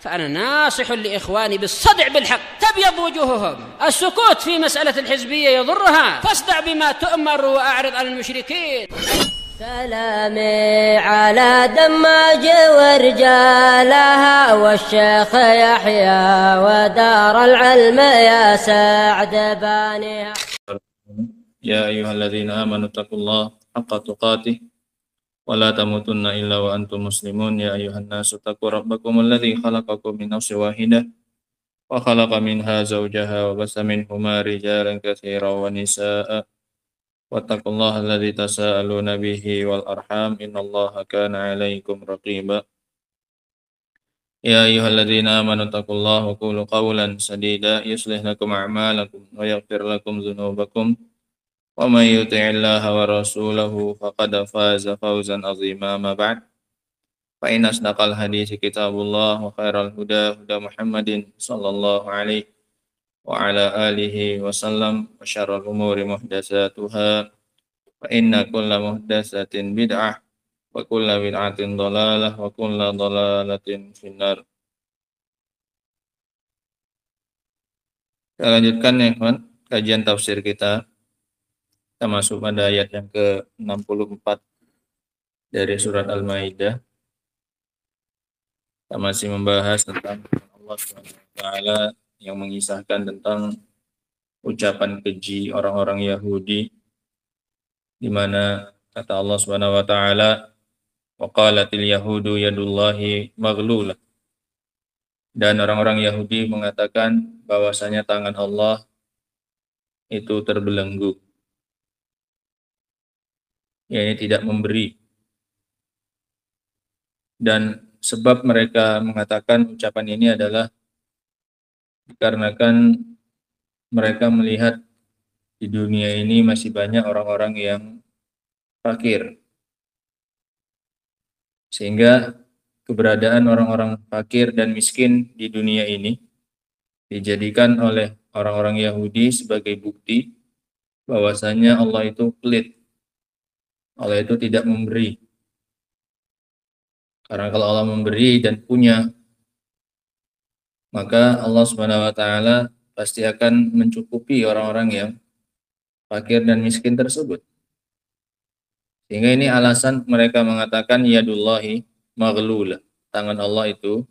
فأنا ناصح لإخواني بالصدع بالحق تبيض وجوههم. السكوت في مسألة الحزبية يضرها، فاصدع بما تؤمر وأعرض عن المشركين. سلامي على دماج ورجالها والشيخ يحيى ودار العلم يا سعد بانها. يا أيها الذين آمنوا اتقوا الله حق تقاته ولا تموتن إلا وأنتم مسلمون. يا أيها الناس اتقوا ربكم الذي خلقكم من نفس واحدة وخلق منها زوجها وبث منهما رجالا كثيرا ونساء واتقوا الله الذي تساءلون به والأرحام إن الله كان عليكم رقيبا. يا أيها الذين آمنوا اتقوا الله وقولوا قولا سديدا يصلح لكم أعمالكم ويغفر لكم ذنوبكم ومن يطع الله ورسوله فقد فاز فوزا عظيما. ما بعد فإن أصدق الحديث كتاب الله وخير الهدى هدى محمد صلى الله عليه وعلى آله وسلم وشر الأمور محدثاتها فإن كل محدثة بدعة وكل بدعة ضلالة وكل ضلالة في النار. Kita lanjutkan ya kawan, kajian tafsir kita. Kita masuk pada ayat yang ke-64 dari surat Al-Maidah. Kita masih membahas tentang Allah SWT yang mengisahkan tentang ucapan keji orang-orang Yahudi, di mana kata Allah SWT, wa qalatil yahudu yadullahi maghlulah. Dan orang-orang Yahudi mengatakan bahwasanya tangan Allah itu terbelenggu, yakni tidak memberi. Dan sebab mereka mengatakan ucapan ini adalah dikarenakan mereka melihat di dunia ini masih banyak orang-orang yang fakir, sehingga keberadaan orang-orang fakir dan miskin di dunia ini dijadikan oleh orang-orang Yahudi sebagai bukti bahwasanya Allah itu pelit, Allah itu tidak memberi. Karena kalau Allah memberi dan punya, maka Allah Subhanahu wa taala pasti akan mencukupi orang-orang yang fakir dan miskin tersebut. Sehingga ini alasan mereka mengatakan yadullahi maghlulah, tangan Allah itu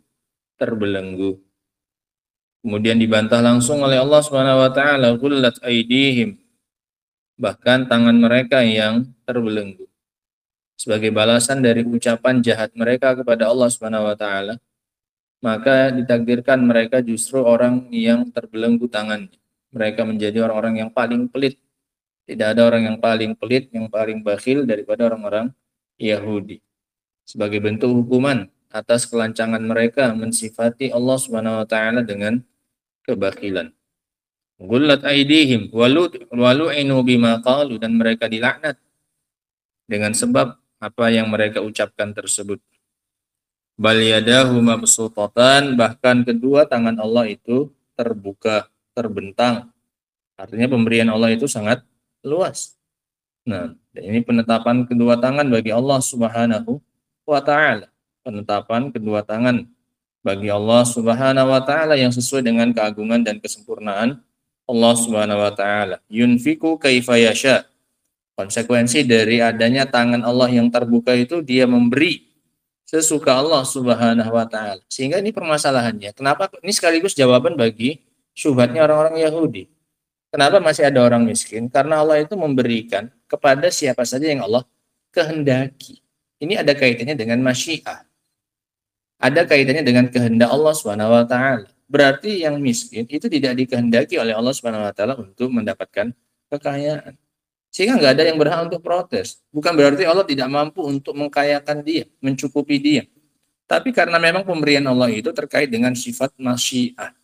terbelenggu. Kemudian dibantah langsung oleh Allah Subhanahu wa taala, ghullat aydihim, bahkan tangan mereka yang terbelenggu. Sebagai balasan dari ucapan jahat mereka kepada Allah Subhanahu wa taala, maka ditakdirkan mereka justru orang yang terbelenggu tangannya. Mereka menjadi orang-orang yang paling pelit. Tidak ada orang yang paling pelit, yang paling bakhil daripada orang-orang Yahudi. Sebagai bentuk hukuman atas kelancangan mereka mensifati Allah Subhanahu wa taala dengan kebakhilan. Ghullat aydihim walu'inu bima qalu, dan mereka dilaknat dengan sebab apa yang mereka ucapkan tersebut. Bal yadahu mabsutatan, bahkan kedua tangan Allah itu terbuka, terbentang. Artinya pemberian Allah itu sangat luas. Nah, ini penetapan kedua tangan bagi Allah Subhanahu wa ta'ala. Penetapan kedua tangan bagi Allah Subhanahu wa ta'ala yang sesuai dengan keagungan dan kesempurnaan Allah Subhanahu wa ta'ala. Yunfiku kaifa yasha. Konsekuensi dari adanya tangan Allah yang terbuka itu dia memberi sesuka Allah Subhanahu wa ta'ala. Sehingga ini permasalahannya. Kenapa? Ini sekaligus jawaban bagi syubhatnya orang-orang Yahudi. Kenapa masih ada orang miskin? Karena Allah itu memberikan kepada siapa saja yang Allah kehendaki. Ini ada kaitannya dengan masyiah. Ada kaitannya dengan kehendak Allah Subhanahu wa ta'ala. Berarti yang miskin itu tidak dikehendaki oleh Allah Subhanahu wa ta'ala untuk mendapatkan kekayaan. Sehingga nggak ada yang berhak untuk protes. Bukan berarti Allah tidak mampu untuk mengkayakan dia, mencukupi dia. Tapi karena memang pemberian Allah itu terkait dengan sifat masyiah.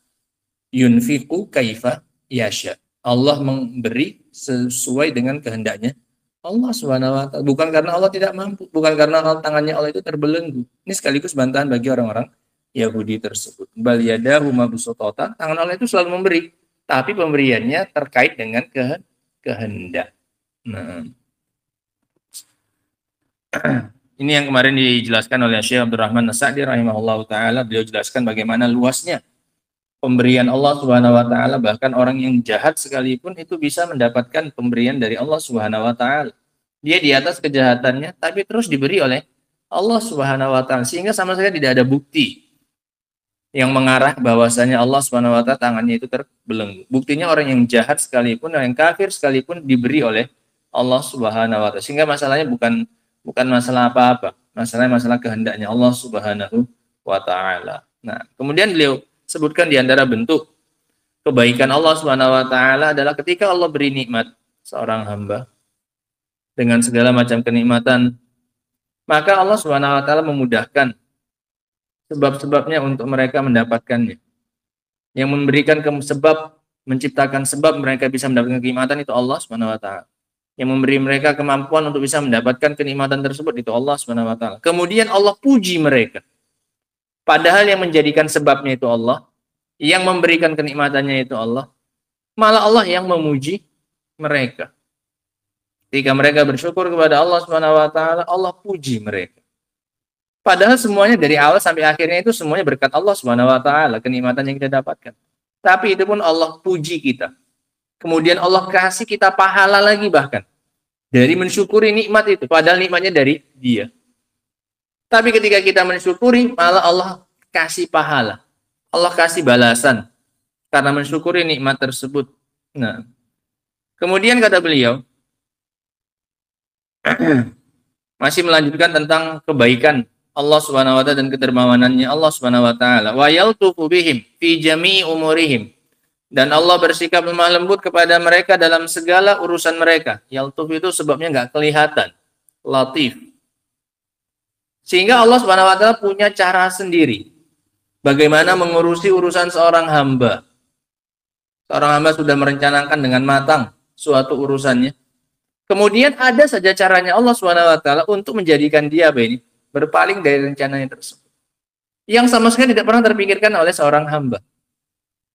Yunfiqu kaifa yasha. Allah memberi sesuai dengan kehendaknya Allah Subhanahu wa ta'ala. Bukan karena Allah tidak mampu, bukan karena tangannya Allah itu terbelenggu. Ini sekaligus bantahan bagi orang-orang Yahudi tersebut. Bal yadahu mabsutatan, tangan Allah itu selalu memberi, tapi pemberiannya terkait dengan kehendak. Nah, Ini yang kemarin dijelaskan oleh Syekh Abdurrahman As-Sa'di rahimahullahu taala. Beliau jelaskan bagaimana luasnya pemberian Allah Subhanahu wa taala, bahkan orang yang jahat sekalipun itu bisa mendapatkan pemberian dari Allah Subhanahu wa taala. Dia di atas kejahatannya tapi terus diberi oleh Allah Subhanahu wa taala, sehingga sama sekali tidak ada bukti yang mengarah bahwasanya Allah Subhanahu wa taala tangannya itu terbelenggu. Buktinya orang yang jahat sekalipun, orang yang kafir sekalipun diberi oleh Allah Subhanahu wa taala. Sehingga masalahnya bukan masalah apa-apa. Masalahnya masalah kehendaknya Allah Subhanahu wa taala. Nah, kemudian beliau sebutkan di antara bentuk kebaikan Allah Subhanahu wa taala adalah ketika Allah beri nikmat seorang hamba dengan segala macam kenikmatan, maka Allah Subhanahu wa taala memudahkan sebab-sebabnya untuk mereka mendapatkannya. Yang memberikan sebab, menciptakan sebab mereka bisa mendapatkan kenikmatan itu Allah Subhanahu wa taala. Yang memberi mereka kemampuan untuk bisa mendapatkan kenikmatan tersebut itu Allah Subhanahu wa taala. Kemudian Allah puji mereka. Padahal yang menjadikan sebabnya itu Allah, yang memberikan kenikmatannya itu Allah, malah Allah yang memuji mereka. Ketika mereka bersyukur kepada Allah Subhanahu wa taala, Allah puji mereka. Padahal semuanya dari awal sampai akhirnya itu semuanya berkat Allah Subhanahu wa taala, kenikmatan yang kita dapatkan. Tapi itu pun Allah puji kita. Kemudian Allah kasih kita pahala lagi bahkan dari mensyukuri nikmat itu, padahal nikmatnya dari Dia. Tapi ketika kita mensyukuri, malah Allah kasih pahala. Allah kasih balasan karena mensyukuri nikmat tersebut. Nah, kemudian kata beliau masih melanjutkan tentang kebaikan Allah Subhanahu wa taala dan kedermawanannya Allah Subhanahu wa taala. Wa yaltufu bihim fi jami'i umurihim. Dan Allah bersikap lemah lembut kepada mereka dalam segala urusan mereka. Yaltuf itu sebabnya nggak kelihatan. Latif. Sehingga Allah Subhanahu wa taala punya cara sendiri bagaimana mengurusi urusan seorang hamba. Seorang hamba sudah merencanakan dengan matang suatu urusannya. Kemudian ada saja caranya Allah Subhanahu wa taala untuk menjadikan dia berpaling dari rencananya tersebut. Yang sama sekali tidak pernah terpikirkan oleh seorang hamba.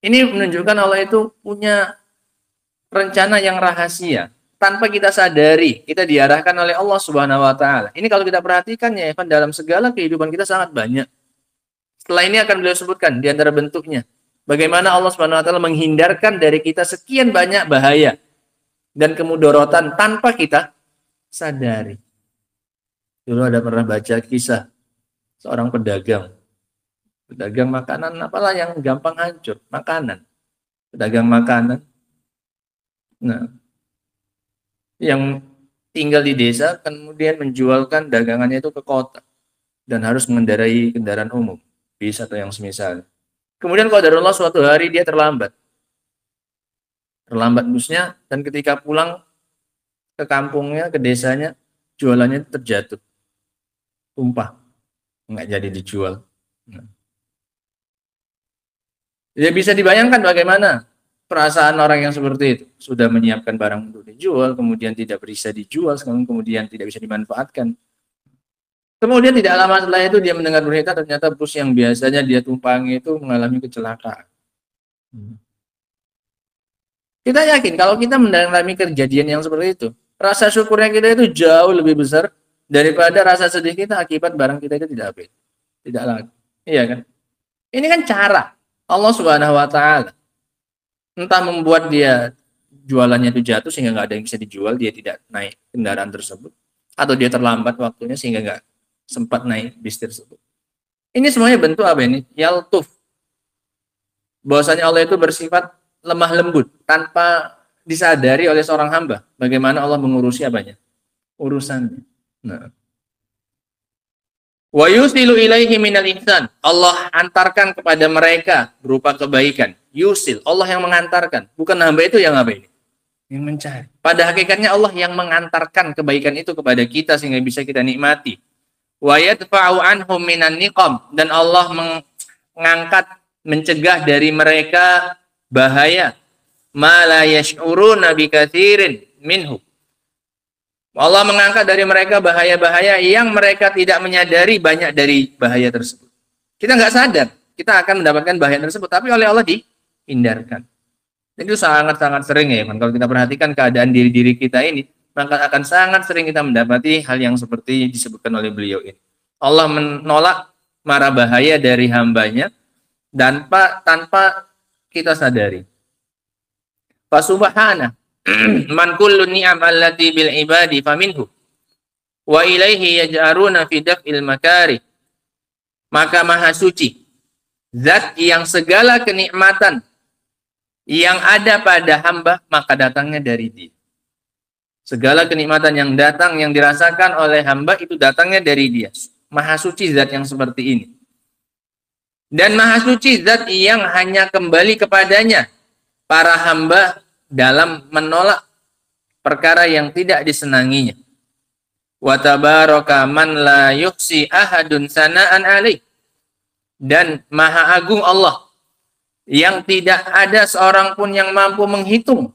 Ini menunjukkan Allah itu punya rencana yang rahasia. Tanpa kita sadari, kita diarahkan oleh Allah Subhanahu wa taala. Ini kalau kita perhatikan ya, Evan, dalam segala kehidupan kita sangat banyak. Setelah ini akan beliau sebutkan di antara bentuknya. Bagaimana Allah Subhanahu wa taala menghindarkan dari kita sekian banyak bahaya dan kemudorotan tanpa kita sadari. Dulu ada pernah baca kisah seorang pedagang makanan, apalah yang gampang hancur, makanan. Pedagang makanan. Nah, yang tinggal di desa kemudian menjualkan dagangannya itu ke kota dan harus mengendarai kendaraan umum, bis atau yang semisal. Kemudian qadarullah suatu hari dia terlambat busnya, dan ketika pulang ke kampungnya, ke desanya, jualannya terjatuh, tumpah, nggak jadi dijual. Nah. Ya bisa dibayangkan bagaimana perasaan orang yang seperti itu. Sudah menyiapkan barang untuk dijual, kemudian tidak bisa dijual, kemudian tidak bisa dimanfaatkan. Kemudian tidak lama setelah itu dia mendengar berita ternyata bus yang biasanya dia tumpangi itu mengalami kecelakaan. Kita yakin kalau kita mengalami kejadian yang seperti itu, rasa syukurnya kita itu jauh lebih besar daripada rasa sedih kita akibat barang kita itu tidak habis. Tidak laku. Iya kan? Ini kan cara Allah Subhanahu wa taala. Entah membuat dia jualannya itu jatuh sehingga nggak ada yang bisa dijual, dia tidak naik kendaraan tersebut, atau dia terlambat waktunya sehingga nggak sempat naik bis tersebut. Ini semuanya bentuk apa ini? Yaltuf. Bahwasanya Allah itu bersifat lemah lembut tanpa disadari oleh seorang hamba. Bagaimana Allah mengurusi apanya? Urusannya. Nah. Wa yusilu ilaihi minal ihsan. Allah antarkan kepada mereka berupa kebaikan. Yusil, Allah yang mengantarkan. Bukan hamba itu yang apa ini? Yang mencari. Pada hakikatnya Allah yang mengantarkan kebaikan itu kepada kita sehingga bisa kita nikmati. Wa yadfa'u anhum minan niqam. Dan Allah mengangkat, mencegah dari mereka bahaya. Ma la yash'uruna bikatsirin minhu. Allah mengangkat dari mereka bahaya-bahaya yang mereka tidak menyadari banyak dari bahaya tersebut. Kita nggak sadar, kita akan mendapatkan bahaya tersebut, tapi oleh Allah dihindarkan. Itu sangat-sangat sering ya, kalau kita perhatikan keadaan diri-diri kita ini, maka akan sangat sering kita mendapati hal yang seperti disebutkan oleh beliau ini. Allah menolak mara bahaya dari hambanya tanpa kita sadari. Fasubhana man kullu ni'am allati bil ibadi faminhu wa ilaihi yaj'aruna fi daf'il makari. Maka maha suci zat yang segala kenikmatan yang ada pada hamba maka datangnya dari Dia. Segala kenikmatan yang datang yang dirasakan oleh hamba itu datangnya dari Dia. Maha suci zat yang seperti ini. Dan maha suci zat yang hanya kembali kepadanya para hamba dalam menolak perkara yang tidak disenanginya. Wa tabaraka man la yuhsi ahadun sana'an alaih. Dan maha agung Allah yang tidak ada seorang pun yang mampu menghitung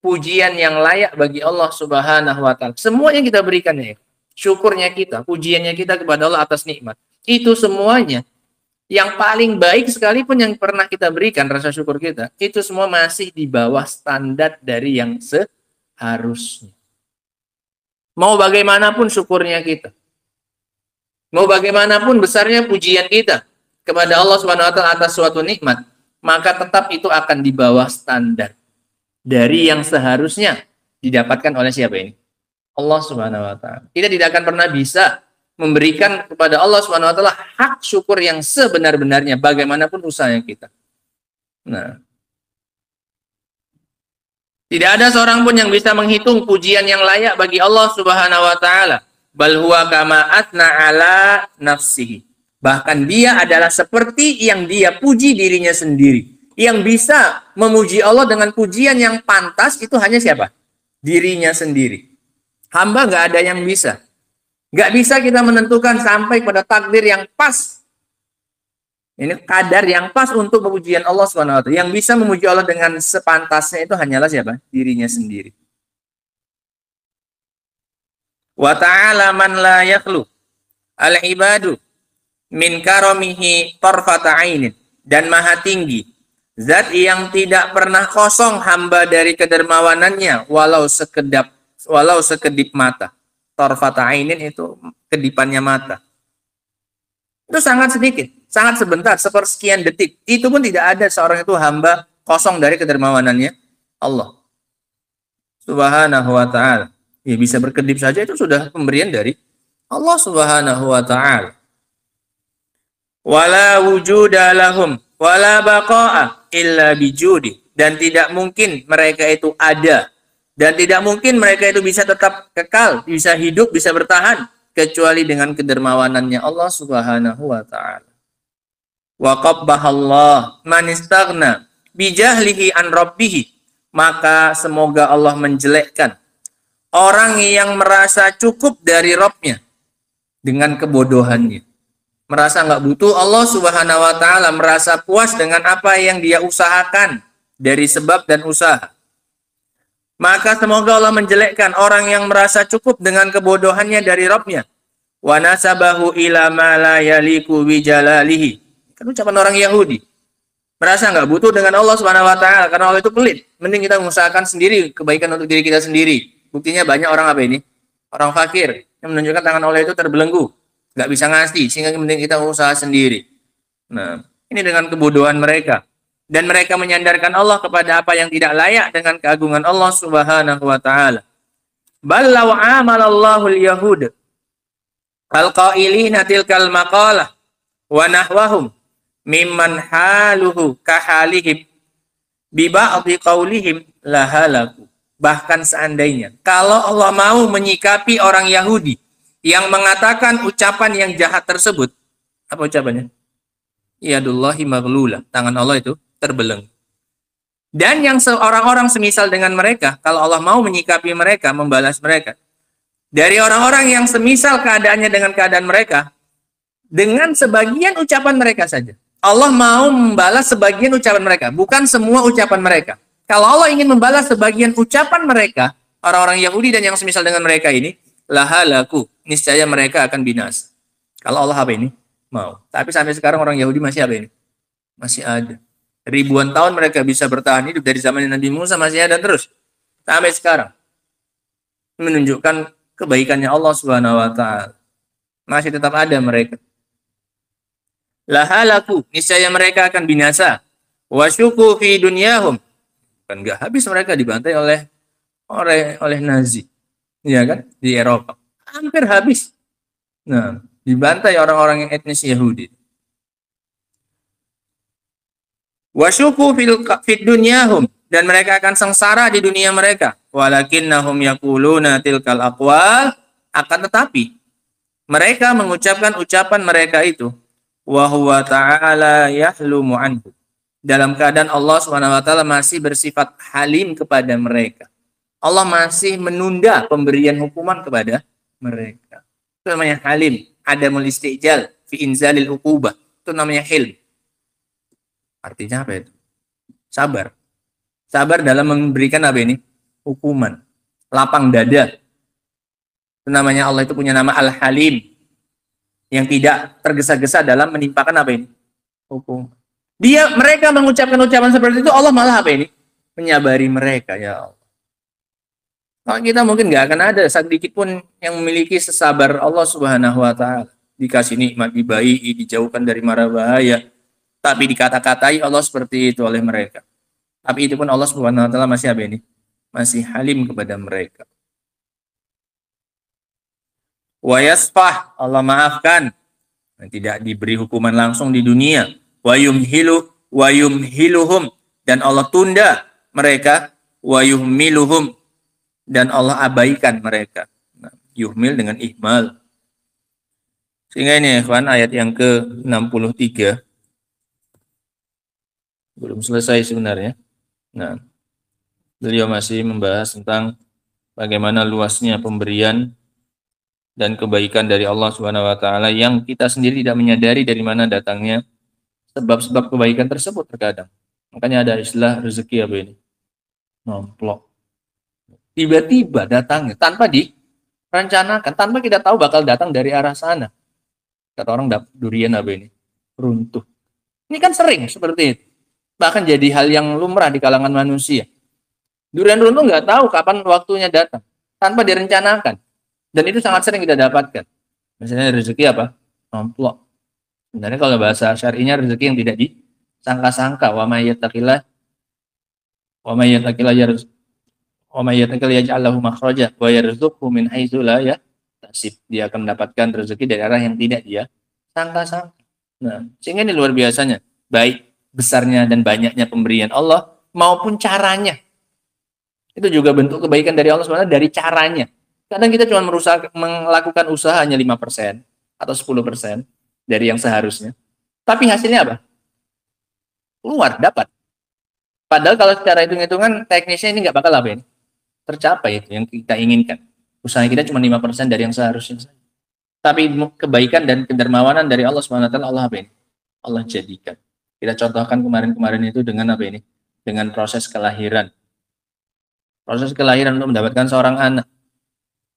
pujian yang layak bagi Allah Subhanahu wa taala. Semua yang kita berikan ya, syukurnya kita, pujiannya kita kepada Allah atas nikmat. Itu semuanya yang paling baik sekalipun yang pernah kita berikan rasa syukur kita, itu semua masih di bawah standar dari yang seharusnya. Mau bagaimanapun syukurnya kita, mau bagaimanapun besarnya pujian kita kepada Allah Subhanahu wa taala atas suatu nikmat, maka tetap itu akan di bawah standar dari yang seharusnya didapatkan oleh siapa ini? Allah Subhanahu wa taala. Kita tidak akan pernah bisa memberikan kepada Allah Subhanahu wa taala hak syukur yang sebenar-benarnya bagaimanapun usahanya kita. Nah, tidak ada seorang pun yang bisa menghitung pujian yang layak bagi Allah Subhanahu wa taala. Bal huwa kama atna ala nafsihi. Bahkan dia adalah seperti yang dia puji dirinya sendiri. Yang bisa memuji Allah dengan pujian yang pantas itu hanya siapa? Dirinya sendiri. Hamba nggak ada yang bisa. Nggak bisa kita menentukan sampai pada takdir yang pas. Ini kadar yang pas untuk pujian Allah SWT. Yang bisa memuji Allah dengan sepantasnya itu hanyalah siapa? Dirinya sendiri. Wa ta'ala man la yakhlu al-ibadu min karamihi tarfata ainin. Dan maha tinggi zat yang tidak pernah kosong hamba dari kedermawanannya walau sekedip mata. Tarfata ainin itu kedipannya mata. Itu sangat sedikit, sangat sebentar, sepersekian detik. Itu pun tidak ada seorang itu hamba kosong dari kedermawanannya Allah Subhanahu wa ta'ala. Ya, bisa berkedip saja itu sudah pemberian dari Allah Subhanahu wa ta'ala. Wala wujuda lahum wala baqa'a illa bijudi. Dan tidak mungkin mereka itu ada. Dan tidak mungkin mereka itu bisa tetap kekal, bisa hidup, bisa bertahan. Kecuali dengan kedermawanannya Allah Subhanahu wa ta'ala. Wa qabbahallah man istaghna bijahlihi an rabbihi. Maka semoga Allah menjelekkan orang yang merasa cukup dari Rabbnya dengan kebodohannya. Merasa nggak butuh Allah Subhanahu wa ta'ala, merasa puas dengan apa yang dia usahakan dari sebab dan usaha. Maka semoga Allah menjelekkan orang yang merasa cukup dengan kebodohannya dari Rabbnya. Wa nasabahu ila ma la yaliku bijalalihi. Kan ucapan orang Yahudi. Merasa nggak butuh dengan Allah Subhanahu wa ta'ala karena Allah itu pelit. Mending kita mengusahakan sendiri kebaikan untuk diri kita sendiri. Buktinya banyak orang apa ini? Orang fakir yang menunjukkan tangan Allah itu terbelenggu. Nggak bisa ngasih sehingga mending kita usaha sendiri. Nah, ini dengan kebodohan mereka. Dan mereka menyandarkan Allah kepada apa yang tidak layak dengan keagungan Allah Subhanahu wa ta'ala. Bal law amalallahu al-yahud al-qailina tilkal maqalah wa nahwahum mimman haluhu kahalihim bi ba'dhi qaulihim lahalaku. Bahkan seandainya kalau Allah mau menyikapi orang Yahudi yang mengatakan ucapan yang jahat tersebut, apa ucapannya? Yadullahi maghlula, tangan Allah itu terbelenggu. Dan yang orang-orang semisal dengan mereka, kalau Allah mau menyikapi mereka, membalas mereka, dari orang-orang yang semisal keadaannya dengan keadaan mereka, dengan sebagian ucapan mereka saja. Allah mau membalas sebagian ucapan mereka, bukan semua ucapan mereka. Kalau Allah ingin membalas sebagian ucapan mereka, orang-orang Yahudi dan yang semisal dengan mereka ini, lahalaku, niscaya mereka akan binasa. Kalau Allah apa ini? Mau. Tapi sampai sekarang orang Yahudi masih apa ini? Masih ada. Ribuan tahun mereka bisa bertahan hidup dari zaman Nabi Musa masih ada terus sampai sekarang. menunjukkan kebaikannya Allah Subhanahu wa taala. Masih tetap ada mereka. Lahalaku, niscaya mereka akan binasa. Wasyuku fi dunyahum. Kan enggak habis mereka dibantai oleh Nazi. Iya kan? Di Eropa. Hampir habis. Nah, dibantai orang-orang yang etnis Yahudi. Wasyuku fid dunyahum, dan mereka akan sengsara di dunia mereka. Walakinnahum yaquluna tilkal aqwal, akan tetapi mereka mengucapkan ucapan mereka itu wa huwa ta'ala yahlumu anhu, dalam keadaan Allah Subhanahu wa taala masih bersifat halim kepada mereka. Allah masih menunda pemberian hukuman kepada mereka. Itu namanya halim, adamul istijal fi inzalil uqubah. Itu namanya hilm. Artinya apa itu? Sabar. Sabar dalam memberikan apa ini? Hukuman. Lapang dada. Itu namanya Allah itu punya nama Al-Halim. Yang tidak tergesa-gesa dalam menimpakan apa ini? Hukum. Mereka mengucapkan ucapan seperti itu, Allah malah apa ini? Menyabari mereka, ya Allah. Kalau kita mungkin nggak akan ada sedikit pun yang memiliki sesabar Allah Subhanahu wa taala. Dikasih nikmat, dibayi, dijauhkan dari mara bahaya. Tapi dikata-katai Allah seperti itu oleh mereka. Tapi itu pun Allah Subhanahu wa taala masih apa ini? Masih halim kepada mereka. Wa yasfah, Allah maafkan. Tidak diberi hukuman langsung di dunia. Wa yumhiluhum, dan Allah tunda mereka. Wa yuhmiluhum, dan Allah abaikan mereka. Nah, yuhmil dengan ihmal. Sehingga ini ikhwan, ayat yang ke-63. Belum selesai sebenarnya. Nah, beliau masih membahas tentang bagaimana luasnya pemberian dan kebaikan dari Allah Subhanahu wa taala yang kita sendiri tidak menyadari dari mana datangnya sebab-sebab kebaikan tersebut terkadang. Makanya ada istilah rezeki apa ini? Nomplok. Tiba-tiba datangnya tanpa direncanakan, tanpa kita tahu bakal datang dari arah sana. Kata orang durian apa ini? Runtuh. Ini kan sering seperti itu. Bahkan jadi hal yang lumrah di kalangan manusia. Durian runtuh nggak tahu kapan waktunya datang, tanpa direncanakan. Dan itu sangat sering kita dapatkan. Misalnya rezeki apa? Nomplok. Sebenarnya kalau bahasa syar'inya rezeki yang tidak disangka-sangka. Wa may yattaqillah yaj'al lahu makhraja wa yarzuqhu min haitsu la yahtasib. Dia akan mendapatkan rezeki dari arah yang tidak dia sangka-sangka. Nah, sehingga ini luar biasanya. Baik besarnya dan banyaknya pemberian Allah maupun caranya. Itu juga bentuk kebaikan dari Allah sebenarnya dari caranya. Kadang kita cuma melakukan usaha hanya 5% atau 10% dari yang seharusnya. Tapi hasilnya apa? Keluar, dapat. Padahal kalau secara hitung-hitungan teknisnya ini nggak bakal apa ini? Tercapai itu yang kita inginkan. Usaha kita cuma 5% dari yang seharusnya. Tapi kebaikan dan kedermawanan dari Allah SWT, Allah apa ini? Allah jadikan. Kita contohkan kemarin-kemarin itu dengan apa ini? Dengan proses kelahiran. Proses kelahiran untuk mendapatkan seorang anak.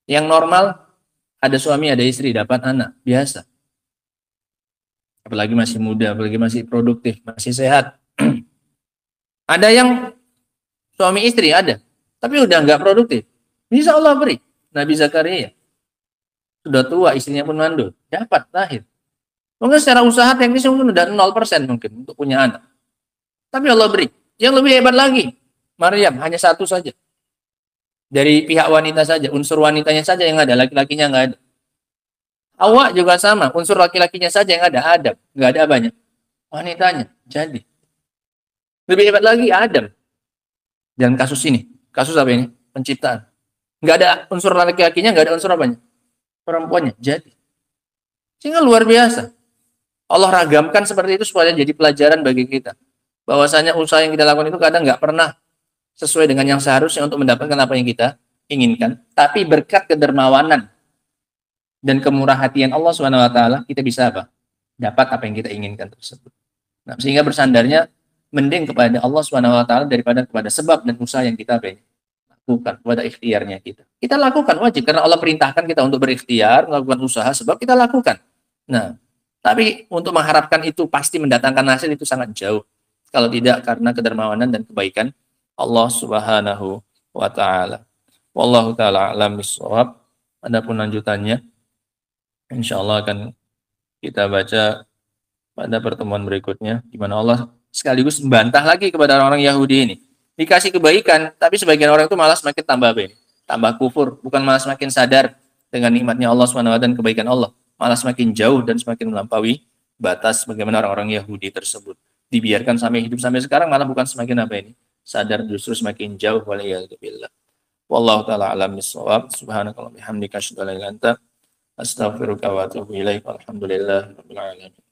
Yang normal, ada suami, ada istri, dapat anak. Biasa. Apalagi masih muda, apalagi masih produktif, masih sehat. Ada yang suami istri, ada. Tapi udah nggak produktif. Bisa Allah beri. Nabi Zakaria. Sudah tua, istrinya pun mandul. Dapat, lahir. Mungkin secara usaha teknis mungkin udah 0% mungkin untuk punya anak. Tapi Allah beri. Yang lebih hebat lagi, Maryam hanya satu saja. Dari pihak wanita saja, unsur wanitanya saja yang ada, laki-lakinya nggak ada. Hawa juga sama, unsur laki-lakinya saja yang ada, Adam. Nggak ada banyak. Wanitanya, jadi. Lebih hebat lagi, Adam. Dan kasus ini, kasus apa ini? Penciptaan. Nggak ada unsur laki-lakinya, nggak ada unsur apanya? Perempuannya, jadi. Sehingga luar biasa. Allah ragamkan seperti itu supaya jadi pelajaran bagi kita. Bahwasanya usaha yang kita lakukan itu kadang nggak pernah sesuai dengan yang seharusnya untuk mendapatkan apa yang kita inginkan. Tapi berkat kedermawanan dan kemurah hatian Allah SWT, kita bisa apa? Dapat apa yang kita inginkan tersebut. Nah, sehingga bersandarnya mending kepada Allah SWT daripada kepada sebab dan usaha yang kita lakukan, kepada ikhtiarnya kita. Kita lakukan wajib karena Allah perintahkan kita untuk berikhtiar, melakukan usaha, sebab kita lakukan. Nah, tapi untuk mengharapkan itu pasti mendatangkan hasil itu sangat jauh. Kalau tidak karena kedermawanan dan kebaikan Allah Subhanahu wa taala. Wallahu taala alam bissawab. Adapun lanjutannya insyaallah akan kita baca pada pertemuan berikutnya, di mana Allah sekaligus membantah lagi kepada orang-orang Yahudi ini. Dikasih kebaikan, tapi sebagian orang itu malah semakin tambah apa ini? Tambah kufur, bukan malah semakin sadar dengan nikmatnya Allah SWT dan kebaikan Allah, malah semakin jauh dan semakin melampaui batas bagaimana orang-orang Yahudi tersebut. Dibiarkan sampai hidup sampai sekarang malah bukan semakin apa ini? Sadar, justru semakin jauh. Waliyadzubillah. Wallahu taala alam bissawab. Subhanakallahumma bihamdika asyhadu an la ilaha illa anta astaghfiruka wa atubu ilaik. Alhamdulillah rabbil alamin.